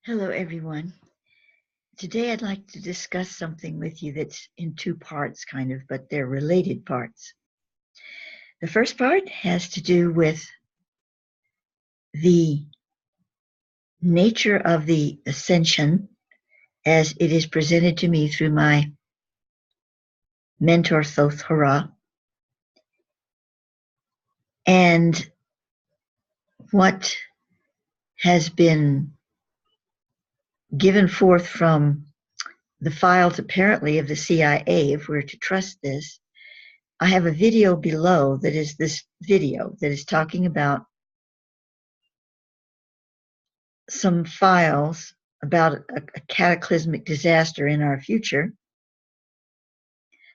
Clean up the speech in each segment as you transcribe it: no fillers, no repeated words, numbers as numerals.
Hello, everyone. Today I'd like to discuss something with you that's in two parts, kind of, but they're related parts. The first part has to do with the nature of the Ascension as it is presented to me through my mentor, Thoth Hara, and what has been given forth from the files, apparently, of the CIA, if we're to trust this. I have a video below that is this video that is talking about some files about a cataclysmic disaster in our future.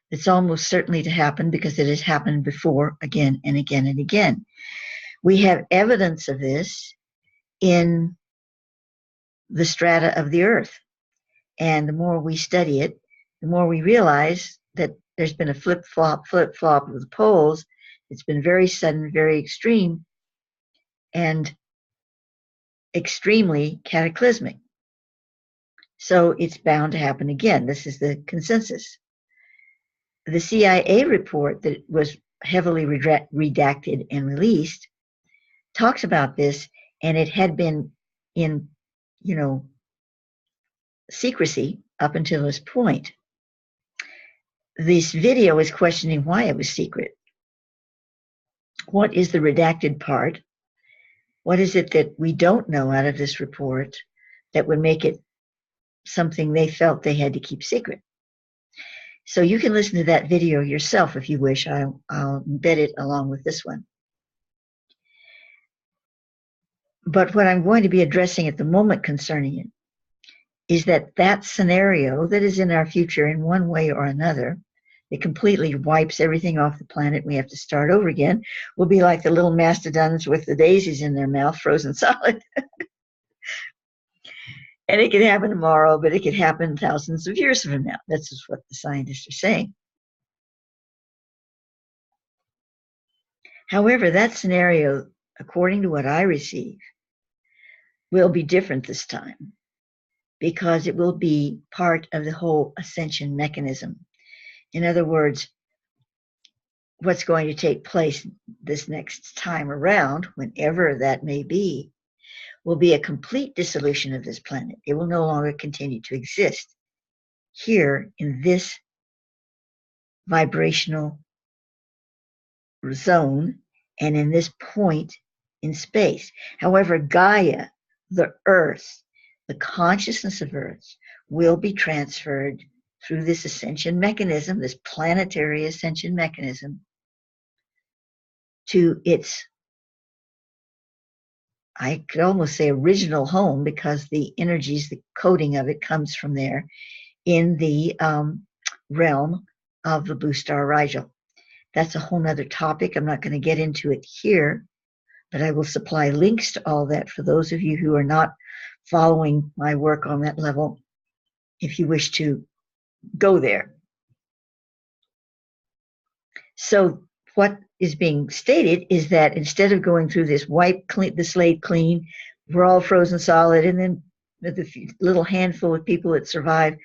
It's almost certainly to happen because it has happened before, again and again and again. We have evidence of this in the strata of the earth. And the more we study it, the more we realize that there's been a flip-flop of the poles. It's been very sudden, very extreme, and extremely cataclysmic. So it's bound to happen again. This is the consensus. The CIA report that was heavily redacted and released talks about this, and it had been in, secrecy up until this point. This video is questioning why it was secret. What is the redacted part? What is it that we don't know out of this report that would make it something they felt they had to keep secret? So you can listen to that video yourself if you wish. I'll embed it along with this one. But what I'm going to be addressing at the moment concerning it is that scenario that is in our future in one way or another, it completely wipes everything off the planet. We have to start over again. We'll be like the little mastodons with the daisies in their mouth, frozen solid. And it could happen tomorrow, but it could happen thousands of years from now. That's just what the scientists are saying. However, that scenario, according to what I receive, will be different this time because it will be part of the whole ascension mechanism. In other words, what's going to take place this next time around, whenever that may be, will be a complete dissolution of this planet. It will no longer continue to exist here in this vibrational zone and in this point in space. However, Gaia, the Earth, the consciousness of Earth, will be transferred through this ascension mechanism, this planetary ascension mechanism, to its, I could almost say, original home, because the energies, the coding of it comes from there in the realm of the blue star Rigel. That's a whole nother topic. I'm not going to get into it here, but I will supply links to all that for those of you who are not following my work on that level, if you wish to go there. So what is being stated is that instead of going through this wipe the slate clean, we're all frozen solid, and then the little handful of people that survive,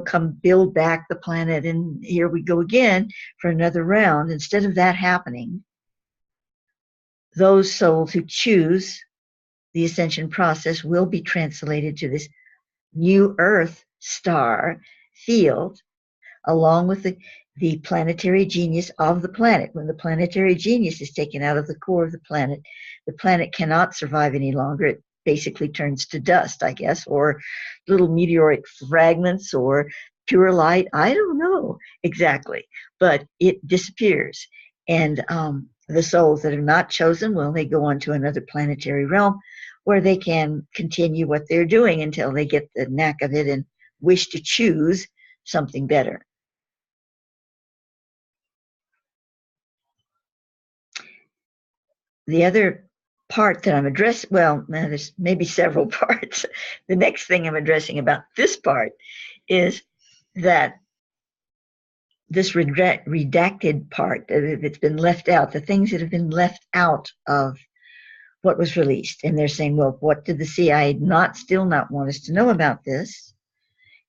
come build back the planet, and here we go again for another round. Instead of that happening, those souls who choose the ascension process will be translated to this new Earth star field, along with the planetary genius of the planet. When the planetary genius is taken out of the core of the planet cannot survive any longer. It basically turns to dust, I guess, or little meteoric fragments or pure light. I don't know exactly, but it disappears. And the souls that are not chosen, well, they go on to another planetary realm where they can continue what they're doing until they get the knack of it and wish to choose something better. The other part that I'm addressing, well, there's maybe several parts. The next thing I'm addressing about this part is that this redacted part that's been left out, the things that have been left out of what was released. And they're saying, well, what did the CIA still not want us to know about this?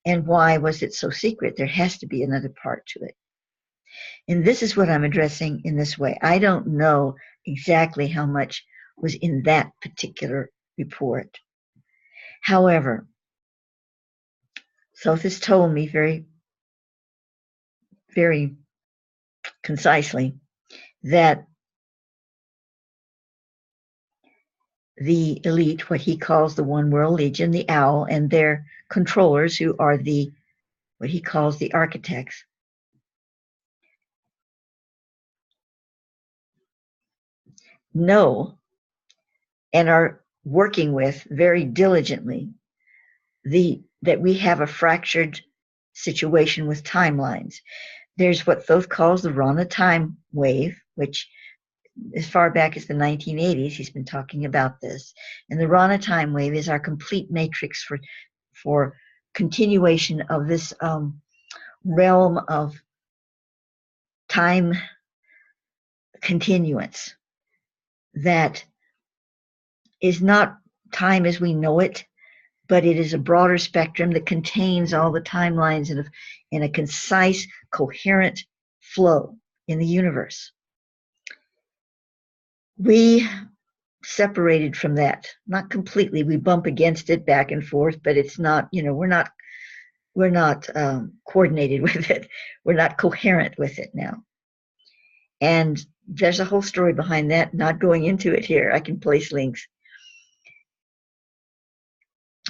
And why was it so secret? There has to be another part to it. And this is what I'm addressing in this way. I don't know exactly how much was in that particular report. However, Sothis told me very, very concisely that the elite, what he calls the One World Legion, the OWL, and their controllers, who are what he calls the architects, know and are working with very diligently that we have a fractured situation with timelines. There's what Thoth calls the Rana time wave, which as far back as the 1980s, he's been talking about this. And the Rana time wave is our complete matrix for continuation of this realm of time continuance that is not time as we know it, but it is a broader spectrum that contains all the timelines in a concise, coherent flow in the universe. We separated from that, not completely. We bump against it back and forth, but it's not, we're not coordinated with it. We're not coherent with it now. And there's a whole story behind that, not going into it here. I can place links.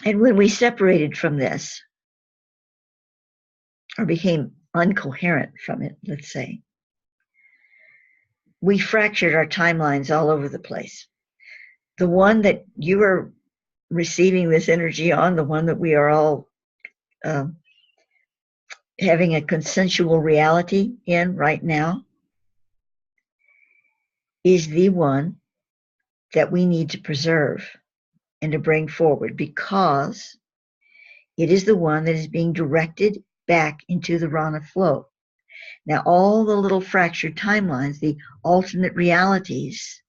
And when we separated from this, or became uncoherent from it, let's say, we fractured our timelines all over the place. The one that you are receiving this energy on, the one that we are all having a consensual reality in right now, is the one that we need to preserve and to bring forward, because it is the one that is being directed back into the Rana flow. Now, all the little fractured timelines, the alternate realities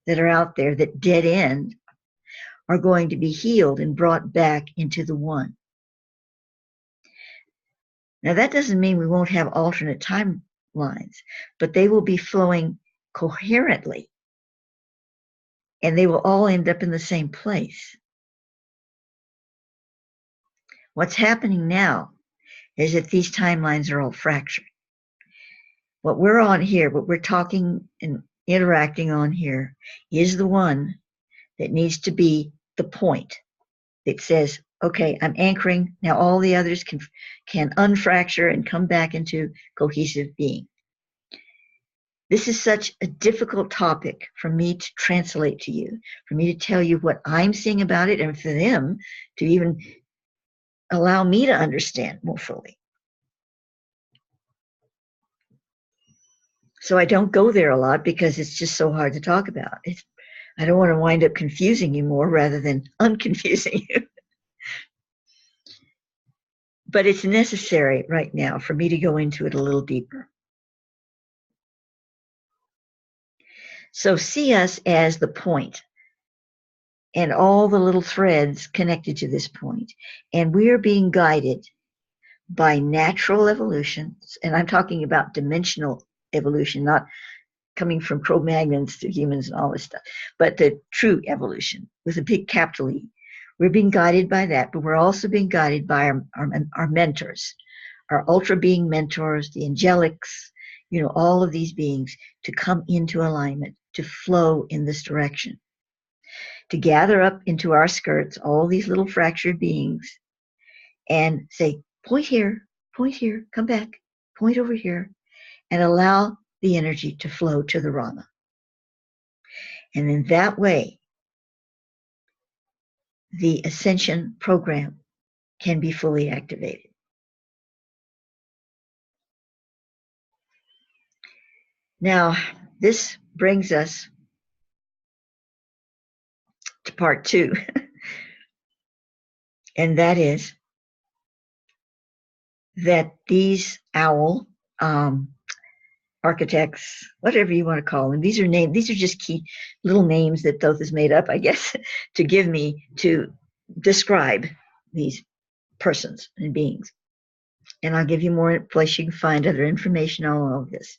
that are out there that dead end, are going to be healed and brought back into the one. Now, that doesn't mean we won't have alternate timelines, but they will be flowing coherently, and they will all end up in the same place. What's happening now is that these timelines are all fractured. What we're on here, what we're talking and interacting on here, is the one that needs to be the point that says, okay, I'm anchoring. Now all the others can unfracture and come back into cohesive being. This is such a difficult topic for me to translate to you, for me to tell you what I'm seeing about it, and for them to even allow me to understand more fully. So I don't go there a lot because it's just so hard to talk about. I don't want to wind up confusing you more rather than unconfusing you. But it's necessary right now for me to go into it a little deeper. So see us as the point and all the little threads connected to this point. And we are being guided by natural evolution. And I'm talking about dimensional evolution, not coming from Cro-Magnons to humans and all this stuff, but the true evolution with a big capital E. We're being guided by that, but we're also being guided by our mentors, our ultra being mentors, the angelics, all of these beings, to come into alignment, to flow in this direction, to gather up into our skirts all these little fractured beings and say, point here, come back, point over here, and allow the energy to flow to the Rama. And in that way, the Ascension program can be fully activated. Now, this brings us to part 2, and that is that these OWL are architects, whatever you want to call them. These are names. These are just key little names that Thoth has made up, I guess, to give me to describe these persons and beings. And I'll give you more place you can find other information on all of this.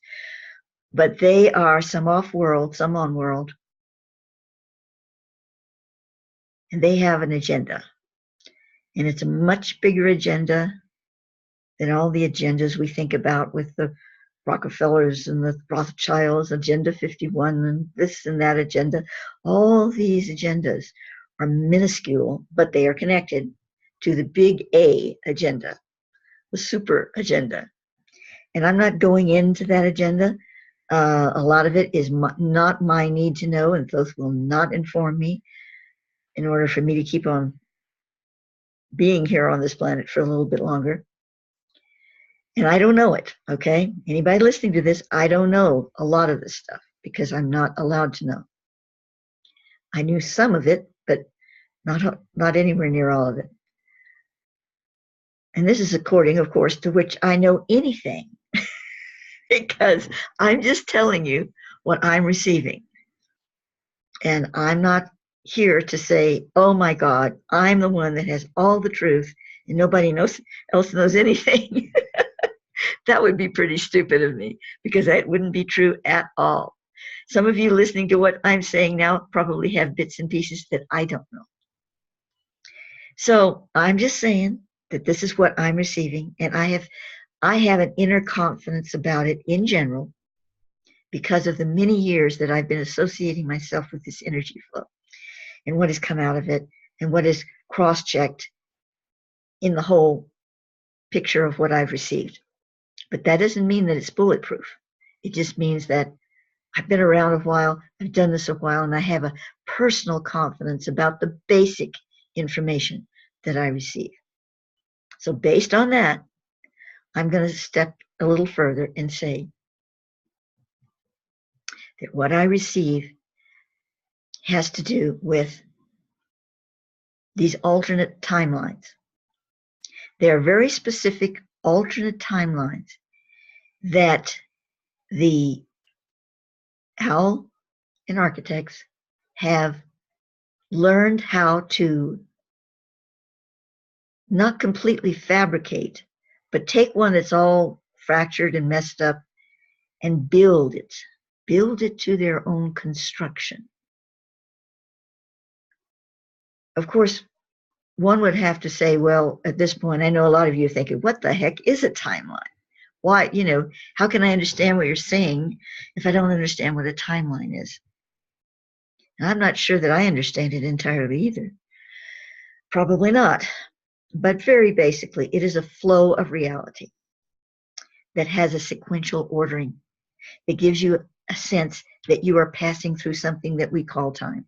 But they are some off-world, some on-world, and they have an agenda. And it's a much bigger agenda than all the agendas we think about with the Rockefellers and the Rothschilds, Agenda 51, and this and that agenda. All these agendas are minuscule, but they are connected to the big A agenda, the super agenda. And I'm not going into that agenda. A lot of it is not my need to know, and those will not inform me in order for me to keep on being here on this planet for a little bit longer. And I don't know it, okay? Anybody listening to this, I don't know a lot of this stuff because I'm not allowed to know. I knew some of it, but not anywhere near all of it. And this is according, of course, to which I know anything because I'm just telling you what I'm receiving. And I'm not here to say, oh my God, I'm the one that has all the truth and nobody else knows anything. That would be pretty stupid of me because that wouldn't be true at all. Some of you listening to what I'm saying now probably have bits and pieces that I don't know. So I'm just saying that this is what I'm receiving, and I have an inner confidence about it in general because of the many years that I've been associating myself with this energy flow and what has come out of it and what is cross-checked in the whole picture of what I've received. But that doesn't mean that it's bulletproof. It just means that I've been around a while, I've done this a while, and I have a personal confidence about the basic information that I receive. So based on that, I'm going to step a little further and say that what I receive has to do with these alternate timelines. There are very specific alternate timelines that the owl and architects have learned how to not completely fabricate, but take one that's all fractured and messed up and build it to their own construction. Of course, one would have to say, well, at this point, I know a lot of you are thinking, what the heck is a timeline? Why, how can I understand what you're saying if I don't understand what a timeline is? And I'm not sure that I understand it entirely either. Probably not. But very basically, it is a flow of reality that has a sequential ordering. It gives you a sense that you are passing through something that we call time.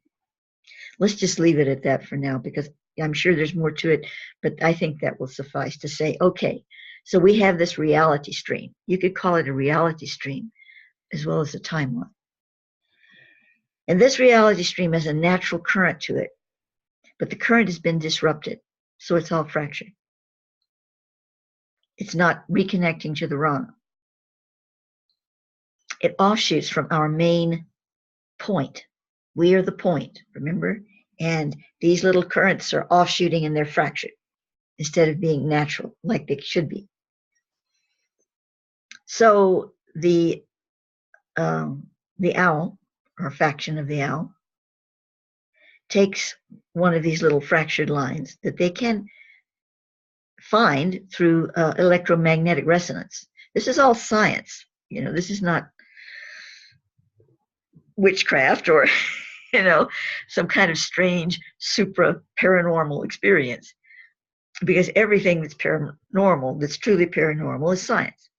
Let's just leave it at that for now because I'm sure there's more to it, but I think that will suffice to say, okay, so we have this reality stream. You could call it a reality stream as well as a timeline. And this reality stream has a natural current to it, but the current has been disrupted, so it's all fractured. It's not reconnecting to the Rana. It offshoots from our main point. We are the point, remember? And these little currents are offshooting and they're fractured instead of being natural like they should be. So the owl, or a faction of the owl, takes one of these little fractured lines that they can find through electromagnetic resonance. This is all science. This is not witchcraft or some kind of strange supra paranormal experience, because everything that's paranormal, that's truly paranormal, is science.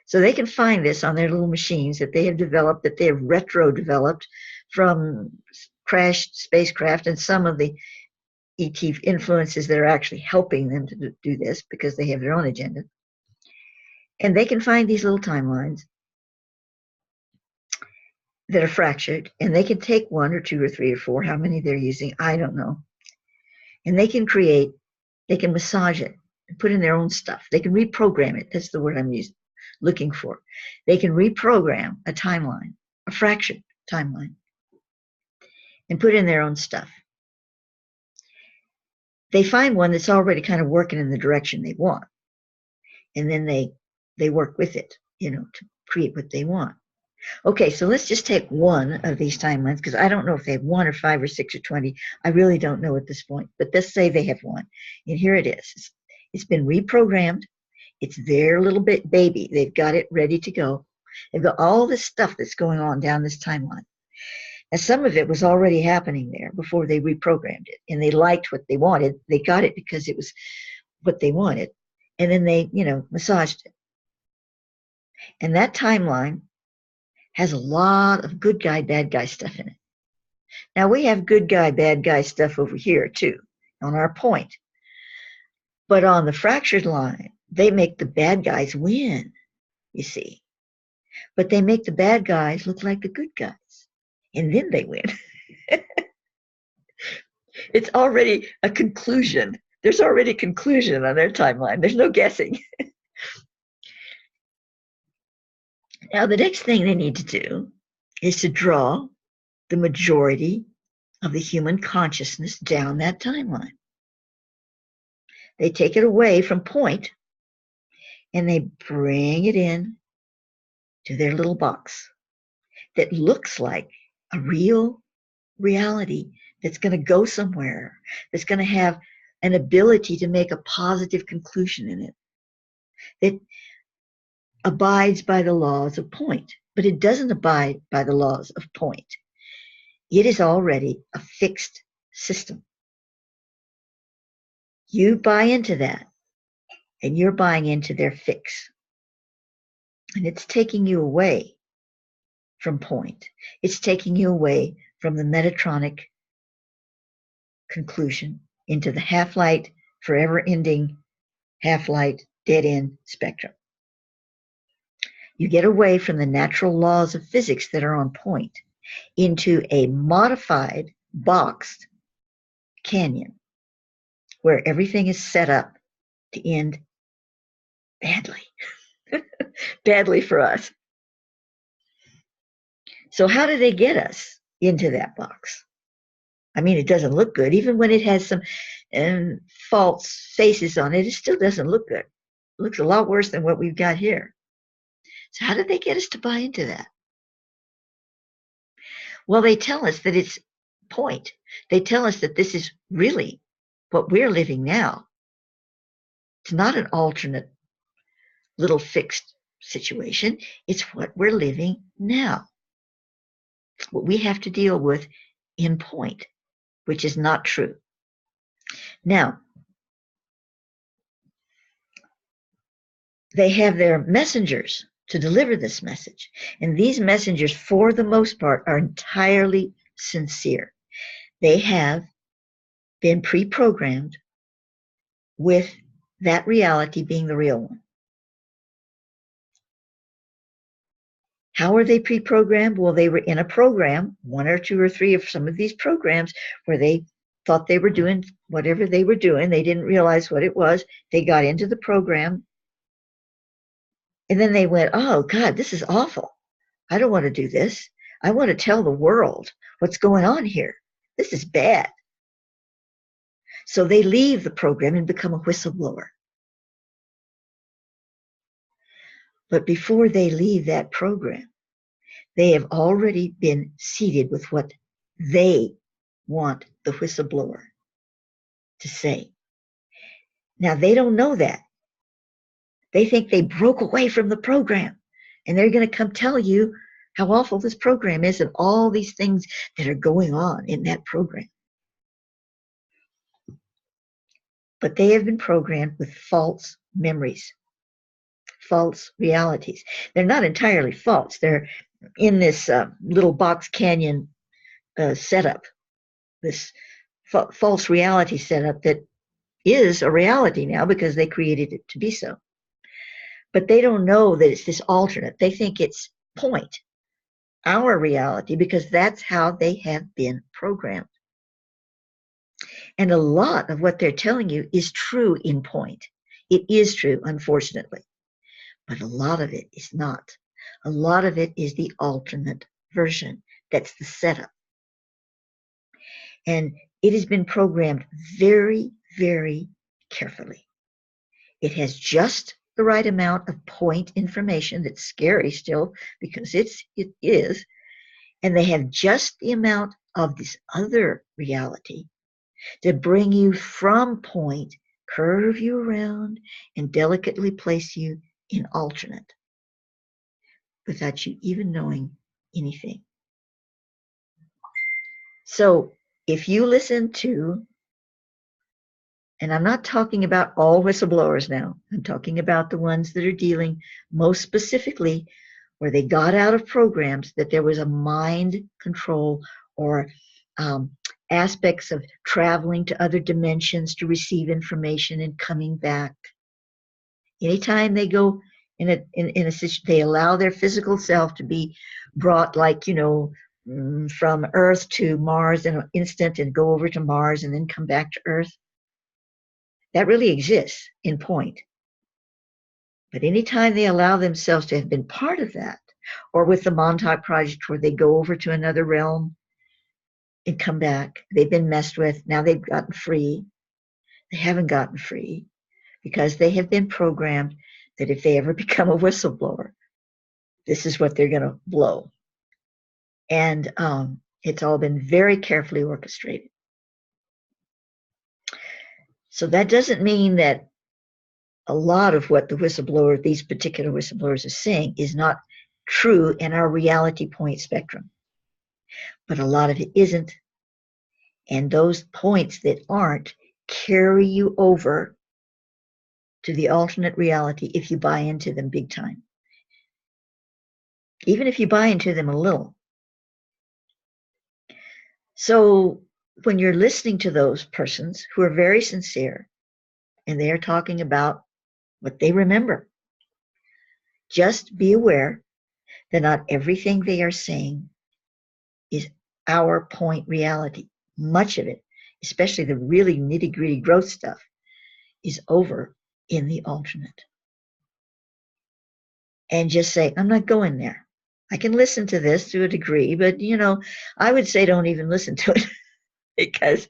So they can find this on their little machines that they have developed, that they have retro developed from crashed spacecraft and some of the ET influences that are actually helping them to do this because they have their own agenda. And they can find these little timelines that are fractured, and they can take one or two or three or four, how many they're using, I don't know. And they can massage it and put in their own stuff. They can reprogram it. That's the word I'm using. looking for. They can reprogram a timeline, a fractured timeline, and put in their own stuff. They find one that's already kind of working in the direction they want, and then they work with it, to create what they want. Okay, so let's just take one of these timelines, because I don't know if they have 1 or 5 or 6 or 20. I really don't know at this point, but let's say they have one. And here it is. It's been reprogrammed. It's their little baby. They've got it ready to go. They've got all this stuff that's going on down this timeline. And some of it was already happening there before they reprogrammed it. And they liked what they wanted. They got it because it was what they wanted. And then they, massaged it. And that timeline has a lot of good guy, bad guy stuff in it. Now, we have good guy, bad guy stuff over here, too, on our point. But on the fractured line, they make the bad guys win, you see. But they make the bad guys look like the good guys. And then they win. It's already a conclusion. There's already a conclusion on their timeline. There's no guessing. Now, the next thing they need to do is to draw the majority of the human consciousness down that timeline. They take it away from point and they bring it in to their little box that looks like a real reality that's going to go somewhere, that's going to have an ability to make a positive conclusion in it, that abides by the laws of point, but it doesn't abide by the laws of point. It is already a fixed system. You buy into that, and you're buying into their fix. And it's taking you away from point. It's taking you away from the Metatronic conclusion into the half-light, forever-ending, half-light, dead-end spectrum. You get away from the natural laws of physics that are on point into a modified, boxed canyon where everything is set up to end badly. Badly for us. So how do they get us into that box? I mean, it doesn't look good. Even when it has some false faces on it, it still doesn't look good. It looks a lot worse than what we've got here. So how did they get us to buy into that? Well, they tell us that it's point. They tell us that this is really what we're living now. It's not an alternate little fixed situation. It's what we're living now. It's what we have to deal with in point, which is not true. Now, they have their messengers to deliver this message. And these messengers, for the most part, are entirely sincere. They have been pre-programmed with that reality being the real one. How are they pre-programmed? Well, they were in a program, 1 or 2 or 3 of some of these programs, where they thought they were doing whatever they were doing. They didn't realize what it was. They got into the program. And then they went, oh, God, this is awful. I don't want to do this. I want to tell the world what's going on here. This is bad. So they leave the program and become a whistleblower. But before they leave that program, they have already been seeded with what they want the whistleblower to say. Now, they don't know that. They think they broke away from the program, and they're going to come tell you how awful this program is and all these things that are going on in that program. But they have been programmed with false memories, false realities. They're not entirely false. They're in this little box canyon setup, this false reality setup that is a reality now because they created it to be so. But they don't know that it's this alternate. They think it's point, our reality, because that's how they have been programmed. And a lot of what they're telling you is true in point. It is true, unfortunately. but a lot of it is not. A lot of it is the alternate version. That's the setup. And it has been programmed very, very carefully. It has just the right amount of point information that's scary still, because it is, and they have just the amount of this other reality to bring you from point, curve you around, and delicately place you in alternate without you even knowing anything. So if you listen to, and I'm not talking about all whistleblowers now, I'm talking about the ones that are dealing most specifically where they got out of programs that there was a mind control or aspects of traveling to other dimensions to receive information and coming back. Anytime they go in a situation, they allow their physical self to be brought, like, from Earth to Mars in an instant and go over to Mars and then come back to Earth. That really exists in point. But anytime they allow themselves to have been part of that, or with the Montauk Project where they go over to another realm and come back, they've been messed with, now they've gotten free. They haven't gotten free because they have been programmed that if they ever become a whistleblower, this is what they're going to blow. And it's all been very carefully orchestrated. So that doesn't mean that a lot of what these particular whistleblowers are saying is not true in our reality point spectrum. But a lot of it isn't. And those points that aren't carry you over to the alternate reality if you buy into them big time. Even if you buy into them a little. So when you're listening to those persons who are very sincere and they are talking about what they remember, just be aware that not everything they are saying is our point reality. Much of it, especially the really nitty-gritty growth stuff, is over in the alternate. And just say, I'm not going there. I can listen to this to a degree, but I would say don't even listen to it because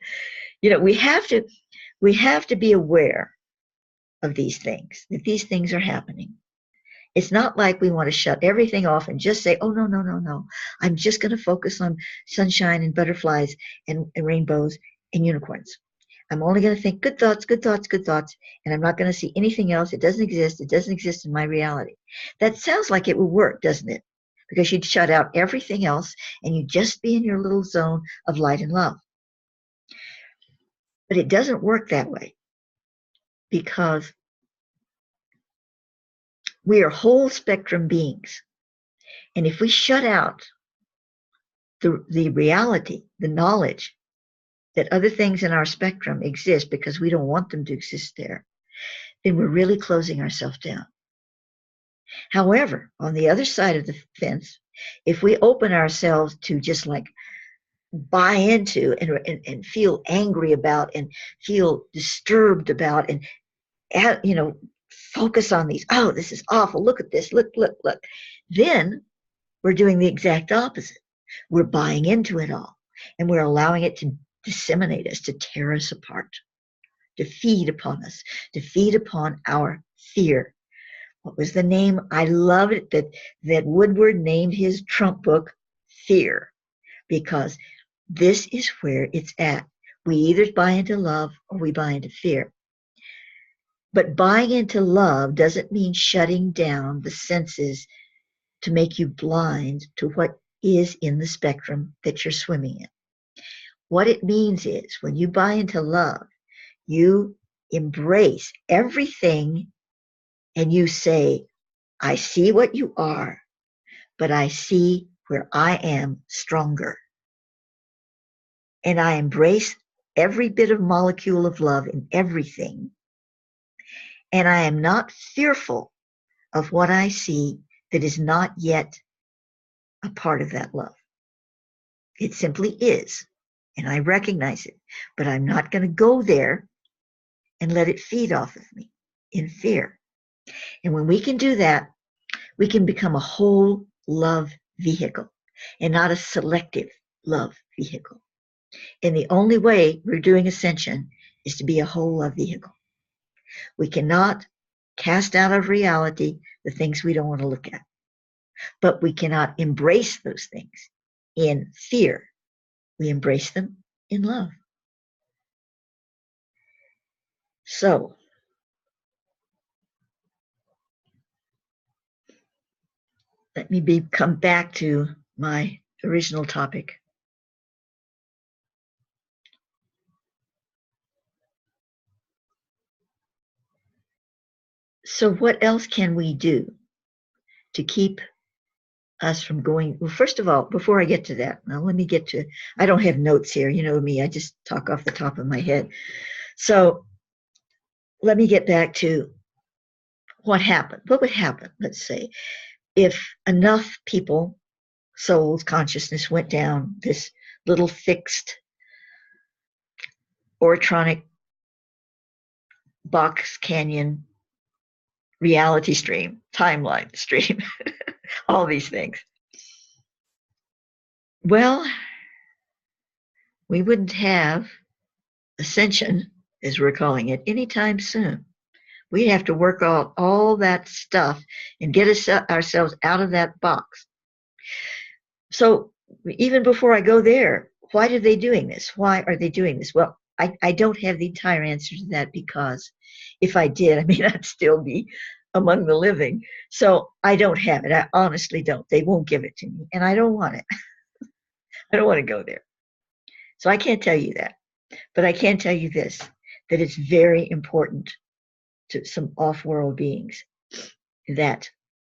we have to be aware of these things, that these things are happening. It's not like we want to shut everything off and just say, oh, no. I'm just going to focus on sunshine and butterflies and rainbows and unicorns. I'm only going to think good thoughts, and I'm not going to see anything else. It doesn't exist in my reality. That sounds like it would work, doesn't it? Because you'd shut out everything else and you'd just be in your little zone of light and love. But it doesn't work that way because we are whole spectrum beings. And if we shut out the reality, the knowledge that other things in our spectrum exist because we don't want them to exist there, then we're really closing ourselves down. However, on the other side of the fence, if we open ourselves to just like buy into and feel angry about and feel disturbed about and focus on these, oh, this is awful, look at this, look, then we're doing the exact opposite. We're buying into it all and we're allowing it to disseminate us, to tear us apart, to feed upon us, to feed upon our fear. What was the name? I love it that Woodward named his Trump book Fear, because this is where it's at. We either buy into love or we buy into fear. But buying into love doesn't mean shutting down the senses to make you blind to what is in the spectrum that you're swimming in. What it means is when you buy into love, you embrace everything and you say, I see what you are, but I see where I am stronger. And I embrace every bit of molecule of love in everything. And I am not fearful of what I see that is not yet a part of that love. It simply is. And I recognize it. But I'm not going to go there and let it feed off of me in fear. And when we can do that, we can become a whole love vehicle and not a selective love vehicle. And the only way we're doing ascension is to be a whole love vehicle. We cannot cast out of reality the things we don't want to look at, but we cannot embrace those things in fear. We embrace them in love. So, let me come back to my original topic. So, what else can we do to keep us from going? Well, first of all, before I get to that, now let me get to, I don't have notes here. You know me, I just talk off the top of my head. So, let me get back to what happened. What would happen, let's say, if enough people, souls, consciousness went down this little fixed orotronic box canyon reality stream, timeline stream, all these things. Well, we wouldn't have ascension, as we're calling it, anytime soon. We'd have to work out all that stuff and get ourselves out of that box. So even before I go there, why are they doing this? Why are they doing this? Well, I don't have the entire answer to that, because if I did, I may not still be among the living. So I don't have it. I honestly don't. They won't give it to me, and I don't want it. I don't want to go there. So I can't tell you that. But I can tell you this, that it's very important to some off-world beings that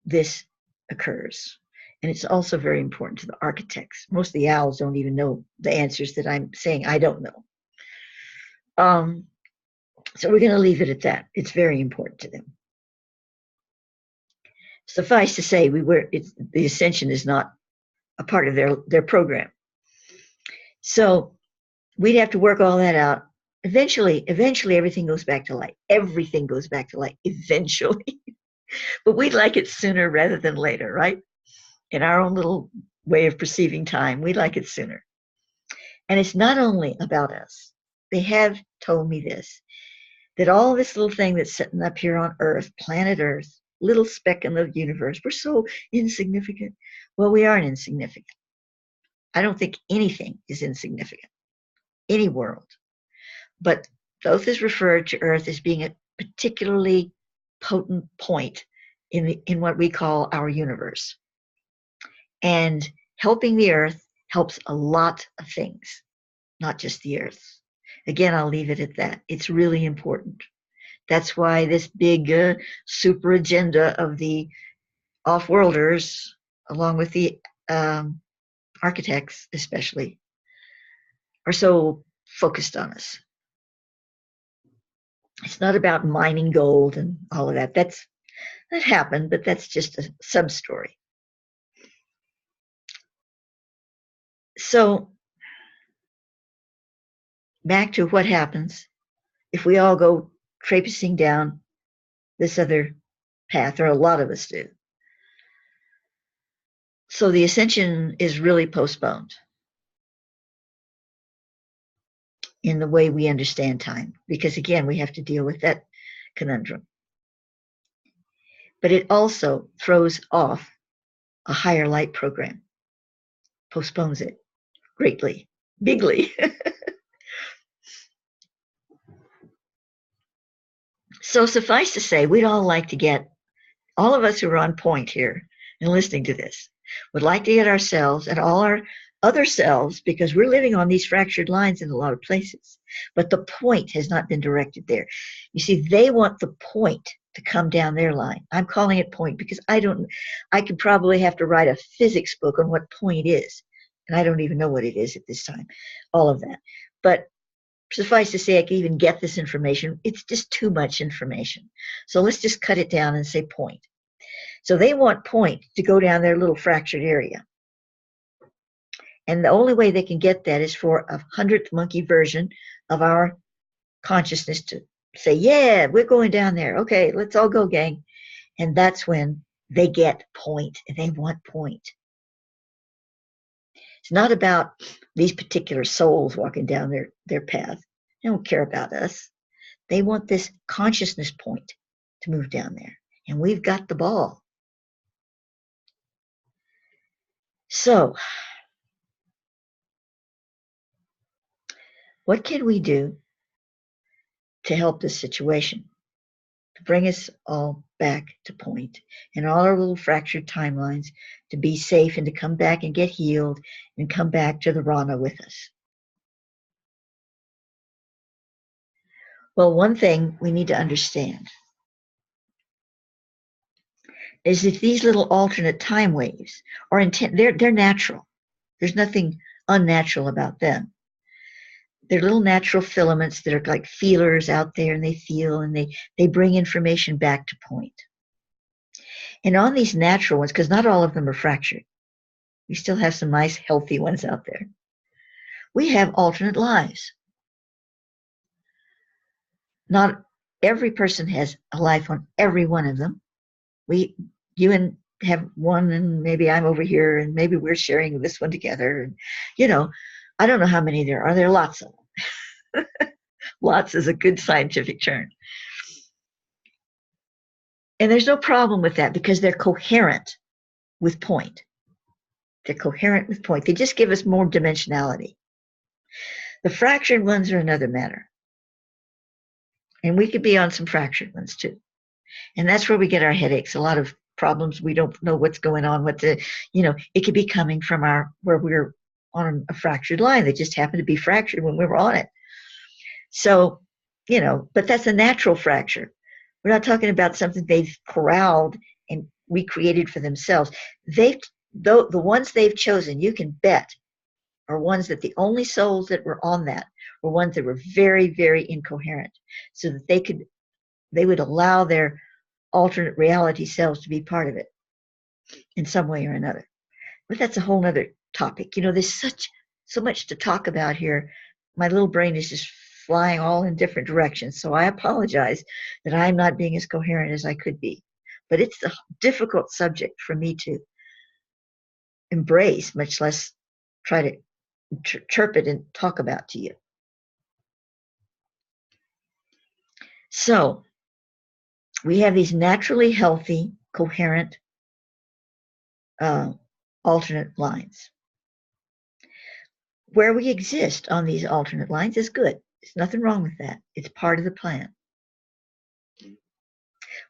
this occurs. And it's also very important to the architects. Most of the owls don't even know the answers that I'm saying I don't know. So we're going to leave it at that. It's very important to them. Suffice to say, the ascension is not a part of their program. So we'd have to work all that out. Eventually, everything goes back to light. Everything goes back to light, eventually. But we'd like it sooner rather than later, right? In our own little way of perceiving time, we'd like it sooner. And it's not only about us. They have told me this, that all this little thing that's sitting up here on Earth, planet Earth, little speck in the universe, we're so insignificant. Well, we aren't insignificant. I don't think anything is insignificant, any world. But Thoth is referred to Earth as being a particularly potent point in what we call our universe. And helping the Earth helps a lot of things, not just the Earth. Again, I'll leave it at that. It's really important. That's why this big super agenda of the off-worlders, along with the architects especially, are so focused on us. It's not about mining gold and all of that. That happened, but that's just a sub-story. So back to what happens if we all go traipsing down this other path, or a lot of us do. So the ascension is really postponed in the way we understand time, because again, we have to deal with that conundrum. But it also throws off a higher light program, postpones it greatly, bigly. So suffice to say, we'd all like to get, all of us who are on point here and listening to this, would like to get ourselves and all our other selves, because we're living on these fractured lines in a lot of places, but the point has not been directed there. You see, they want the point to come down their line. I'm calling it point because I could probably have to write a physics book on what point is, and I don't even know what it is at this time, all of that. But suffice to say, I can even get this information. It's just too much information. So let's just cut it down and say point. So they want point to go down their little fractured area. And the only way they can get that is for a 100th monkey version of our consciousness to say, yeah, we're going down there. Okay, let's all go, gang. And that's when they get point, and they want point. It's not about these particular souls walking down their path. They don't care about us. They want this consciousness point to move down there. And we've got the ball. So, what can we do to help this situation? To bring us all back to point and all our little fractured timelines to be safe and to come back and get healed and come back to the Rana with us. Well, one thing we need to understand is that these little alternate time waves are they're natural. There's nothing unnatural about them. They're little natural filaments that are like feelers out there, and they feel and they bring information back to point. And on these natural ones, because not all of them are fractured, we still have some nice healthy ones out there. We have alternate lives. Not every person has a life on every one of them. You and have one, and maybe I'm over here, and maybe we're sharing this one together. And, I don't know how many there are. There are lots of them. Lots is a good scientific term. And there's no problem with that because they're coherent with point. They're coherent with point. They just give us more dimensionality. The fractured ones are another matter. And we could be on some fractured ones too. And that's where we get our headaches. A lot of problems, we don't know what's going on, it could be coming from where we're on a fractured line. They just happen to be fractured when we were on it. So, but that's a natural fracture. We're not talking about something they've corralled and recreated for themselves. The ones they've chosen, you can bet, are ones that the only souls that were on that were ones that were very, very incoherent, so that they would allow their alternate reality selves to be part of it in some way or another. But that's a whole other topic. There's so much to talk about here. My little brain is just flying all in different directions. So I apologize that I'm not being as coherent as I could be. But it's a difficult subject for me to embrace, much less try to chirp it and talk about to you. So we have these naturally healthy, coherent, alternate lines. Where we exist on these alternate lines is good. There's nothing wrong with that. It's part of the plan.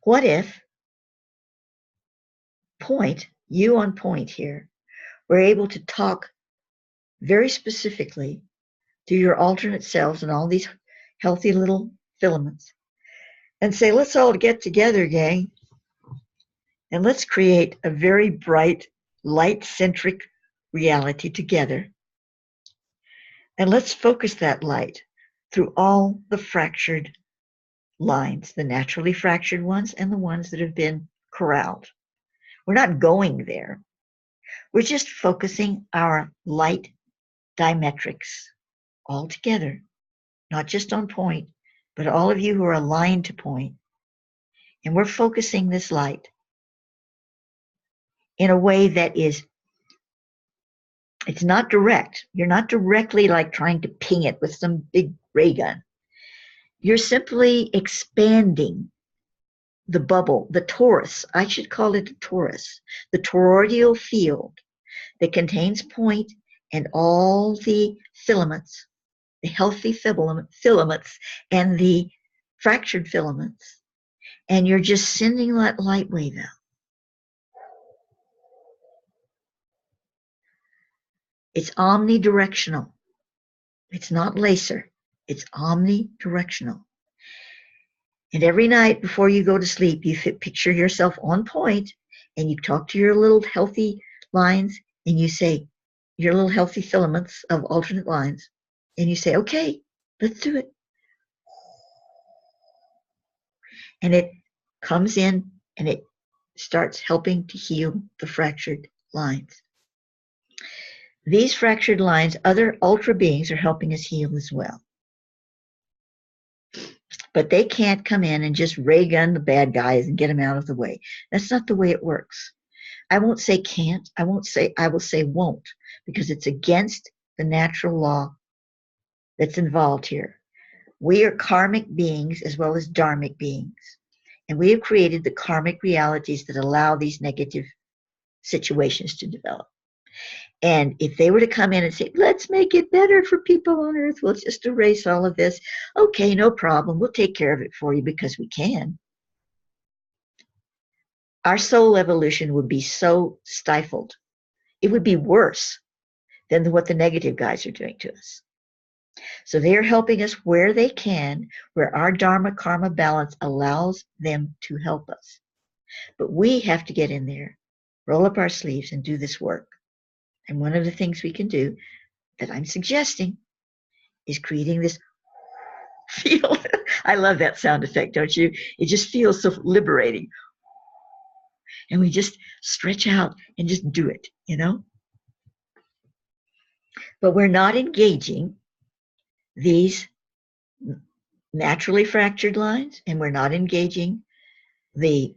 What if you on point here, were able to talk very specifically to your alternate selves and all these healthy little filaments and say, let's all get together, gang, and let's create a very bright, light-centric reality together. And let's focus that light through all the fractured lines, the naturally fractured ones and the ones that have been corralled. We're not going there. We're just focusing our light dimetrics all together, not just on point, but all of you who are aligned to point. And we're focusing this light in a way that it's not direct. You're not directly like trying to ping it with some big ray gun. You're simply expanding the bubble, the torus. I should call it a torus, the toroidal field that contains point and all the filaments, the healthy filaments and the fractured filaments. And you're just sending that light wave out. It's omnidirectional. It's not laser. It's omnidirectional. And every night before you go to sleep, you picture yourself on point and you talk to your little healthy lines and you say, your little healthy filaments of alternate lines, and you say, okay, let's do it. And it comes in and it starts helping to heal the fractured lines. These fractured lines, other ultra beings are helping us heal as well. But they can't come in and just ray gun the bad guys and get them out of the way. That's not the way it works. I won't say can't. I will say won't, because it's against the natural law that's involved here. We are karmic beings as well as dharmic beings. And we have created the karmic realities that allow these negative situations to develop. And if they were to come in and say, let's make it better for people on earth, we'll just erase all of this. Okay, no problem. We'll take care of it for you because we can. Our soul evolution would be so stifled. It would be worse than what the negative guys are doing to us. So they are helping us where they can, where our dharma karma balance allows them to help us. But we have to get in there, roll up our sleeves, and do this work. And one of the things we can do that I'm suggesting is creating this field. I love that sound effect, don't you? It just feels so liberating. And we just stretch out and just do it, you know? But we're not engaging these naturally fractured lines, and we're not engaging the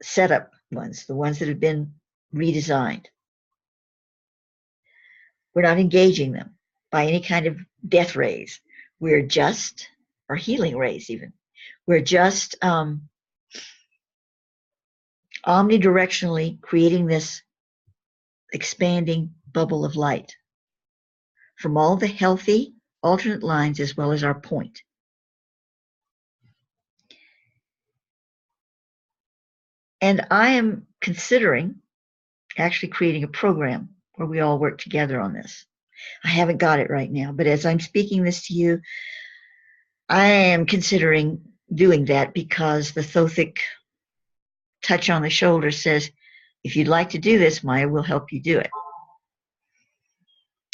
setup ones, the ones that have been redesigned. We're not engaging them by any kind of death rays. We're just, or healing rays even. We're just omnidirectionally creating this expanding bubble of light from all the healthy alternate lines as well as our point. And I am considering actually creating a program where we all work together on this. I haven't got it right now, but as I'm speaking this to you, I am considering doing that because the Thothic touch on the shoulder says, if you'd like to do this, Maya, we'll help you do it.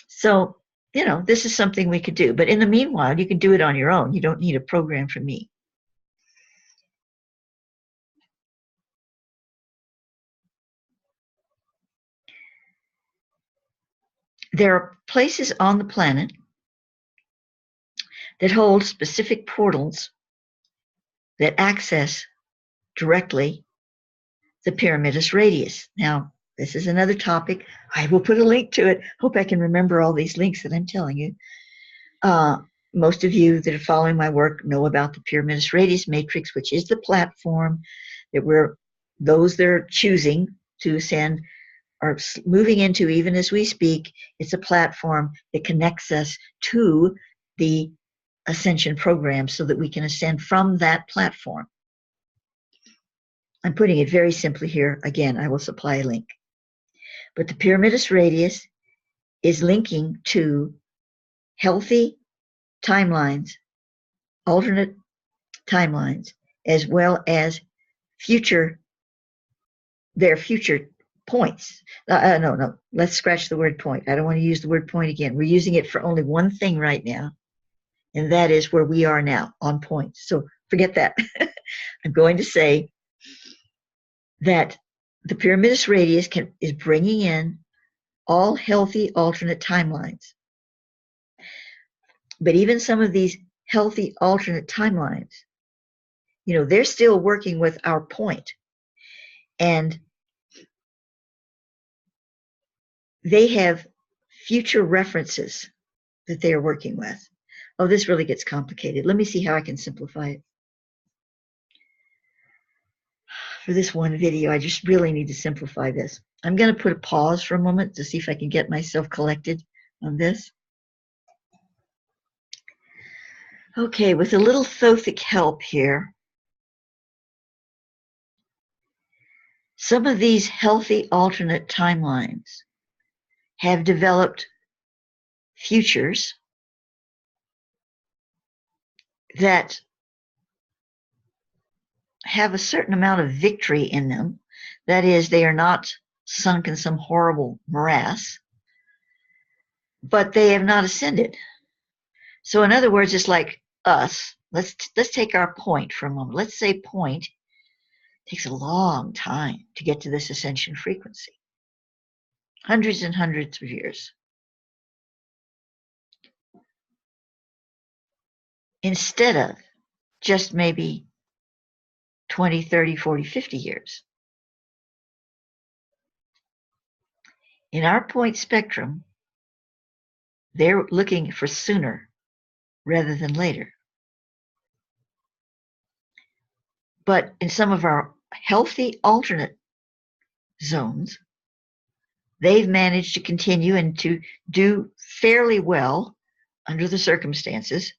So, you know, this is something we could do. But in the meanwhile, you can do it on your own. You don't need a program from me. There are places on the planet that hold specific portals that access directly the Pyramidus radius. Now, this is another topic. I will put a link to it. Hope I can remember all these links that I'm telling you. Most of you that are following my work know about the Pyramidus radius matrix, which is the platform that those that are choosing to ascend are moving into even as we speak. It's a platform that connects us to the Ascension program so that we can ascend from that platform. I'm putting it very simply here. Again, I will supply a link. But the Pyramidus radius is linking to healthy timelines, alternate timelines, as well as their future points. No, let's scratch the word point. I don't want to use the word point again. We're using it for only one thing right now, and that is where we are now, on points. So forget that. I'm going to say that the Pyramidus radius is bringing in all healthy alternate timelines. But even some of these healthy alternate timelines, you know, they're still working with our point. And they have future references that they are working with. Oh, this really gets complicated. Let me see how I can simplify it. For this one video, I just really need to simplify this. I'm going to put a pause for a moment to see if I can get myself collected on this. Okay, with a little Thothic help here, some of these healthy alternate timelines have developed futures that have a certain amount of victory in them. That is, they are not sunk in some horrible morass, but they have not ascended. So in other words, it's like us. Let's take our point for a moment. Let's say point takes a long time to get to this ascension frequency. Hundreds and hundreds of years. Instead of just maybe 20, 30, 40, 50 years. In our point spectrum, they're looking for sooner rather than later. But in some of our healthy alternate zones, they've managed to continue and to do fairly well under the circumstances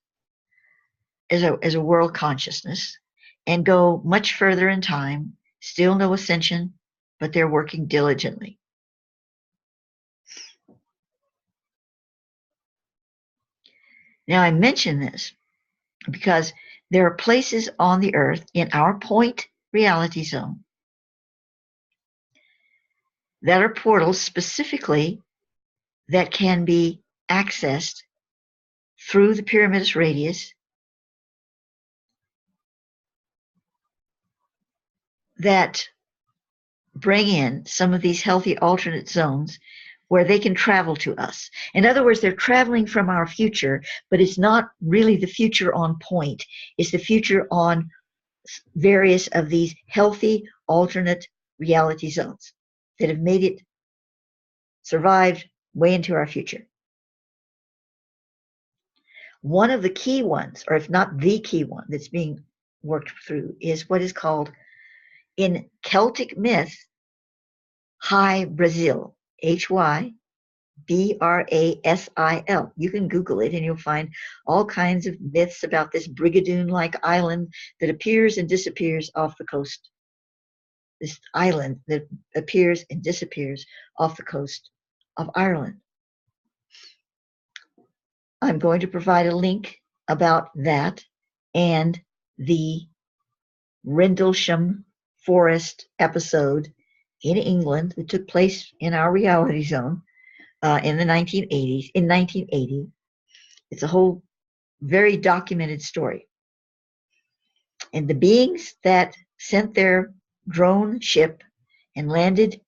as a world consciousness and go much further in time, still no ascension, but they're working diligently. Now, I mention this because there are places on the earth in our point reality zone that are portals specifically that can be accessed through the Pyramidus radius that bring in some of these healthy alternate zones where they can travel to us. In other words, they're traveling from our future, but it's not really the future on point. It's the future on various of these healthy alternate reality zones that have made it survived way into our future. One of the key ones, or if not the key one that's being worked through, is what is called in Celtic myth, High Brasil, Hybrasil. You can Google it and you'll find all kinds of myths about this Brigadoon-like island that appears and disappears off the coast. This island that appears and disappears off the coast of Ireland. I'm going to provide a link about that and the Rendlesham Forest episode in England that took place in our reality zone in the 1980s. In 1980, it's a whole very documented story. And the beings that sent their drone ship and landed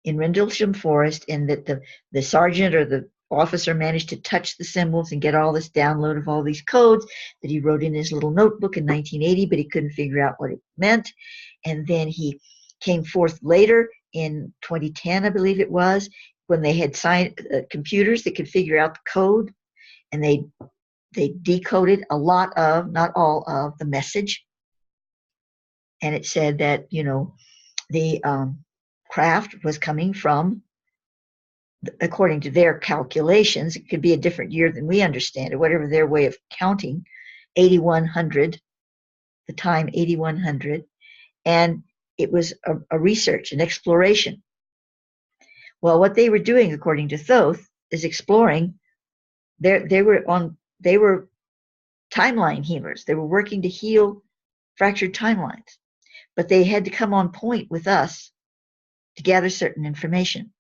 in Rendlesham Forest, and that the sergeant or the officer managed to touch the symbols and get all this download of all these codes that he wrote in his little notebook in 1980, but he couldn't figure out what it meant. And then he came forth later in 2010, I believe it was, when they had computers that could figure out the code, and they decoded a lot of, not all of, the message. And it said that, the craft was coming from, according to their calculations, it could be a different year than we understand it, whatever their way of counting, 8100, the time 8100, and it was a research, an exploration. Well, what they were doing, according to Thoth, is exploring. They were timeline healers. They were working to heal fractured timelines, but they had to come on point with us to gather certain information.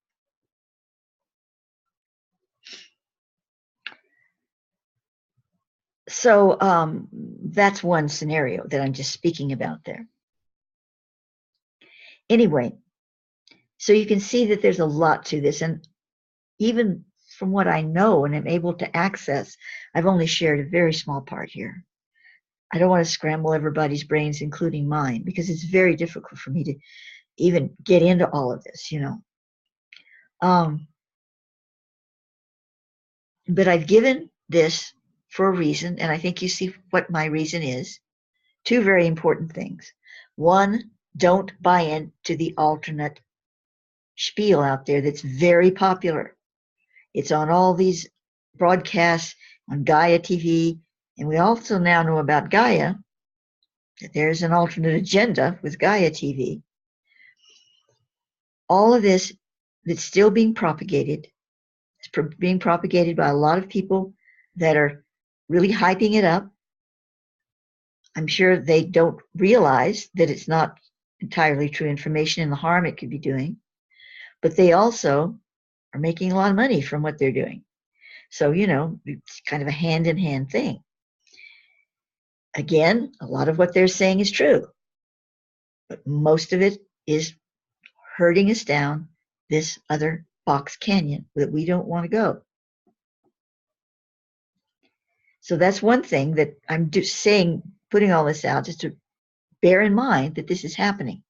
So that's one scenario that I'm just speaking about there. Anyway, so you can see that there's a lot to this, and even from what I know and am able to access, I've only shared a very small part here. I don't want to scramble everybody's brains, including mine, because it's very difficult for me to even get into all of this, But I've given this for a reason, and I think you see what my reason is. Two very important things. One, don't buy into the alternate spiel out there that's very popular. It's on all these broadcasts on Gaia TV, and we also now know about Gaia, that there's an alternate agenda with Gaia TV. All of this that's still being propagated, it's being propagated by a lot of people that are really hyping it up. I'm sure they don't realize that it's not entirely true information and the harm it could be doing, but they also are making a lot of money from what they're doing. So, it's kind of a hand-in-hand thing. Again, a lot of what they're saying is true, but most of it is herding us down this other box canyon that we don't want to go. So that's one thing that I'm just saying putting all this out just to bear in mind that this is happening.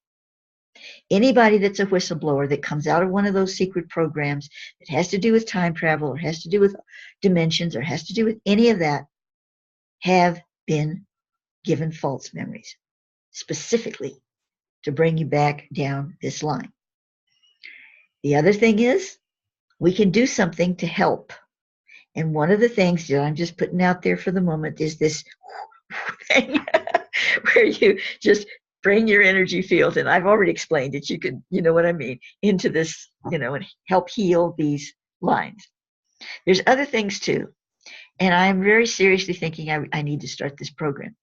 Anybody that's a whistleblower that comes out of one of those secret programs that has to do with time travel or has to do with dimensions or has to do with any of that have been given false memories, specifically to bring you back down this line. The other thing is we can do something to help. And one of the things that I'm just putting out there for the moment is this thing where you just bring your energy field, and I've already explained it, you could, you know what I mean, into this, and help heal these lines. There's other things too, and I'm very seriously thinking I need to start this program.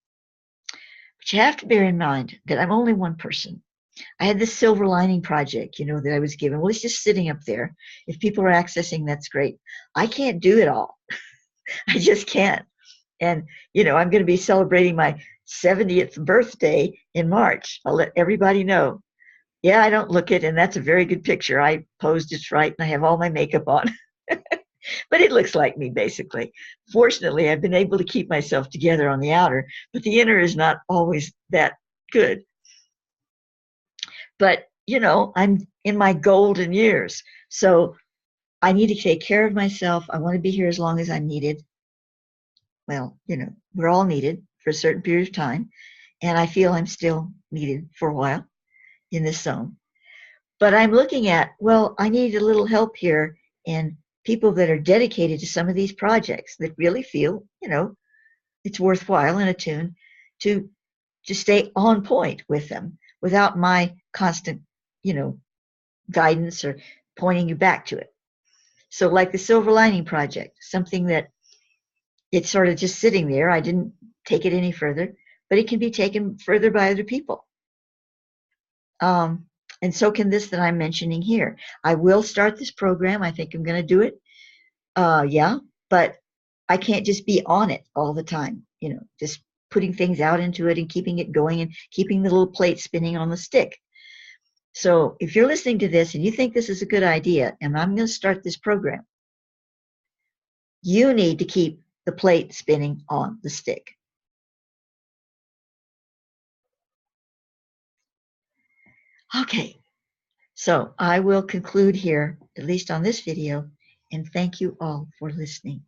But you have to bear in mind that I'm only one person. I had this silver lining project, that I was given. Well, it's just sitting up there. If people are accessing, that's great. I can't do it all. I just can't. And, I'm going to be celebrating my 70th birthday in March. I'll let everybody know. Yeah, I don't look it, and that's a very good picture. I posed just right, and I have all my makeup on. But it looks like me, basically. Fortunately, I've been able to keep myself together on the outer, but the inner is not always that good. But, I'm in my golden years. So I need to take care of myself. I want to be here as long as I'm needed. Well, we're all needed for a certain period of time. And I feel I'm still needed for a while in this zone. But I'm looking at, well, I need a little help here in people that are dedicated to some of these projects that really feel, it's worthwhile and attuned to stay on point with them without my constant, guidance or pointing you back to it. So like the Silver Lining Project, something that it's sort of just sitting there. I didn't take it any further, but it can be taken further by other people. And so can this that I'm mentioning here. I will start this program. I think I'm going to do it. Yeah, but I can't just be on it all the time, just putting things out into it and keeping it going and keeping the little plate spinning on the stick. So if you're listening to this and you think this is a good idea, and I'm going to start this program, you need to keep the plate spinning on the stick. Okay, so I will conclude here, at least on this video, and thank you all for listening.